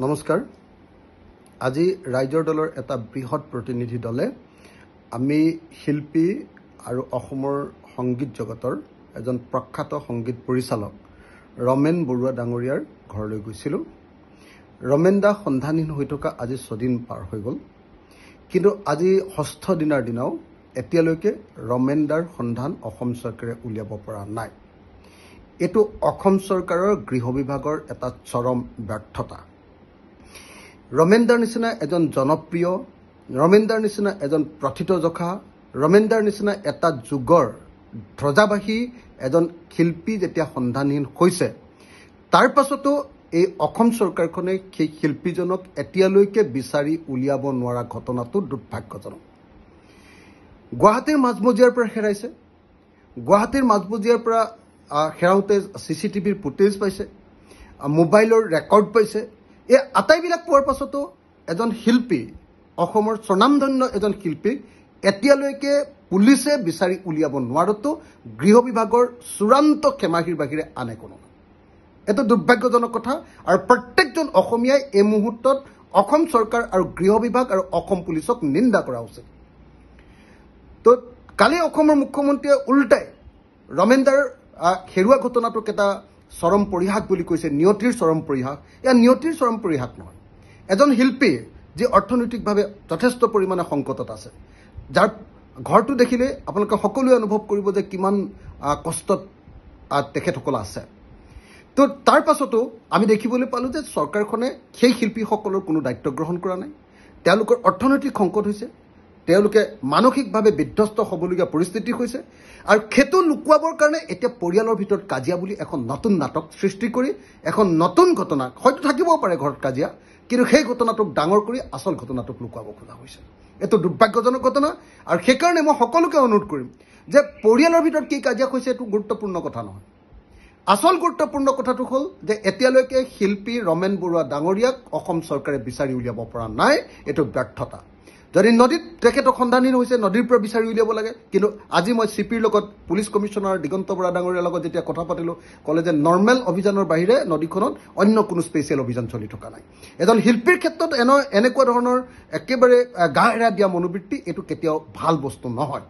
নমস্কাৰ। আজি ৰাইজৰ দলৰ এটা বৃহৎ প্ৰতিনিধি দলে আমি শিল্পী আৰু অসমৰ সংগীত জগতৰ এজন প্ৰখ্যাত সংগীত পৰিচালক ৰমেন বৰুৱা ডাঙৰীয়াৰ ঘৰলৈ গৈছিলোঁ। ৰমেন দা সন্ধানহীন হৈ থকা আজি 6 দিন পাৰ হৈ গ'ল, কিন্তু আজি 6ষ্ঠ দিনাৰ দিনাও এতিয়ালৈকে ৰমেন দাৰ সন্ধান অসম চৰকাৰে উলিয়াব পৰা নাই। এইটো অসম চৰকাৰৰ গৃহ বিভাগৰ এটা চৰম ব্যৰ্থতা। ৰমেন দাৰ নিচিনা এজন জনপ্ৰিয়, ৰমেন দাৰ নিচিনা এজন প্ৰথিতযশা, ৰমেন দাৰ নিচিনা এটা যুগৰ ধ্বজাবাহী এজন শিল্পী যেতিয়া সন্ধানহীন হৈছে, তাৰ পাছতো এই অসম চৰকাৰখনে সেই শিল্পীজনক এতিয়ালৈকে বিচাৰি উলিয়াব নোৱাৰা ঘটনাটো দুৰ্ভাগ্যজনক। গুৱাহাটীৰ মাজমজিয়াৰ পৰা হেৰাইছে, গুৱাহাটীৰ মাজমজিয়াৰ পৰা হেৰাওঁতে CCTVৰ ফুটেজ পাইছে, মোবাইলৰ ৰেকৰ্ড পাইছে। এই আটাইবিলাক পোৱাৰ পাছতো এজন শিল্পী, অসমৰ স্বনামধন্য এজন শিল্পীক এতিয়ালৈকে পুলিচে বিচাৰি উলিয়াব নোৱাৰাটো গৃহ বিভাগৰ চূড়ান্ত ক্ষমাহীৰ বাহিৰে আন একো নহয়। এইটো দুৰ্ভাগ্যজনক কথা, আৰু প্ৰত্যেকজন অসমীয়াই এই মুহূৰ্তত অসম চৰকাৰ আৰু গৃহ বিভাগ আৰু অসম পুলিচক নিন্দা কৰা উচিত। তো কালি অসমৰ মুখ্যমন্ত্ৰীয়ে উল্টাই ৰমেন দাৰ হেৰুৱা ঘটনাটোক এটা চৰম পৰিহাস বুলি কৈছে, নিয়তিৰ চৰম পৰিহাস। এয়া নিয়তিৰ চৰম পৰিহাস নহয়। এজন শিল্পী যি অৰ্থনৈতিকভাৱে যথেষ্ট পৰিমাণে সংকটত আছে, যাৰ ঘৰটো দেখিলে আপোনালোকে সকলোৱে অনুভৱ কৰিব যে কিমান কষ্টত তেখেতসকল আছে। তো তাৰ পাছতো আমি দেখিবলৈ পালোঁ যে চৰকাৰখনে সেই শিল্পীসকলৰ কোনো দায়িত্ব গ্ৰহণ কৰা নাই। তেওঁলোকৰ অৰ্থনৈতিক সংকট হৈছে, তেওঁলোকে মানসিকভাৱে বিধ্বস্ত হ'বলগীয়া পৰিস্থিতি হৈছে, আৰু সেইটো লুকুৱাবৰ কাৰণে এতিয়া পৰিয়ালৰ ভিতৰত কাজিয়া বুলি এখন নতুন নাটক সৃষ্টি কৰি এখন নতুন ঘটনা, হয়তো থাকিবও পাৰে ঘৰত কাজিয়া, কিন্তু সেই ঘটনাটোক ডাঙৰ কৰি আচল ঘটনাটোক লুকুৱাব খোজা হৈছে। এইটো দুৰ্ভাগ্যজনক ঘটনা, আৰু সেইকাৰণে মই সকলোকে অনুৰোধ কৰিম যে পৰিয়ালৰ ভিতৰত কি কাজিয়া হৈছে এইটো গুৰুত্বপূৰ্ণ কথা নহয়। আচল গুৰুত্বপূৰ্ণ কথাটো হ'ল যে এতিয়ালৈকে শিল্পী ৰমেন বৰুৱা ডাঙৰীয়াক অসম চৰকাৰে বিচাৰি উলিয়াব পৰা নাই। এইটো ব্যৰ্থতা। যদি নদীত তেখেতক সন্ধানহীন হৈছে, নদীৰ পৰা বিচাৰি উলিয়াব লাগে। কিন্তু আজি মই CPৰ লগত, পুলিচ কমিশ্যনাৰ দিগন্ত বৰা ডাঙৰীয়াৰ লগত যেতিয়া কথা পাতিলোঁ, ক'লে যে নৰ্মেল অভিযানৰ বাহিৰে নদীখনত অন্য কোনো স্পেচিয়েল অভিযান চলি থকা নাই। এজন শিল্পীৰ ক্ষেত্ৰত এনেকুৱা ধৰণৰ একেবাৰে গা এৰা দিয়া মনোবৃত্তি এইটো কেতিয়াও ভাল বস্তু নহয়।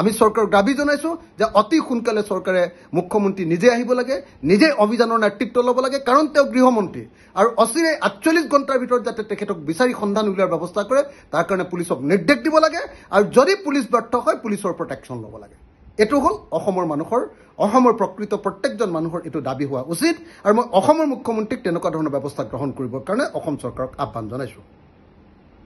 আমি চৰকাৰক দাবী জনাইছোঁ যে অতি সোনকালে চৰকাৰে, মুখ্যমন্ত্ৰী নিজে আহিব লাগে, নিজে অভিযানৰ নেতৃত্ব ল'ব লাগে, কাৰণ তেওঁ গৃহমন্ত্ৰী, আৰু অচিৰে 48 ঘণ্টাৰ ভিতৰত যাতে তেখেতক বিচাৰি সন্ধান উলিওৱাৰ ব্যৱস্থা কৰে, তাৰ কাৰণে পুলিচক নিৰ্দেশ দিব লাগে, আৰু যদি পুলিচ ব্যৰ্থ হয় পুলিচৰ ওপৰত একশ্যন ল'ব লাগে। এইটো হ'ল অসমৰ মানুহৰ, অসমৰ প্ৰকৃত প্ৰত্যেকজন মানুহৰ এইটো দাবী হোৱা উচিত, আৰু মই অসমৰ মুখ্যমন্ত্ৰীক তেনেকুৱা ধৰণৰ ব্যৱস্থা গ্ৰহণ কৰিবৰ কাৰণে অসম চৰকাৰক আহ্বান জনাইছোঁ।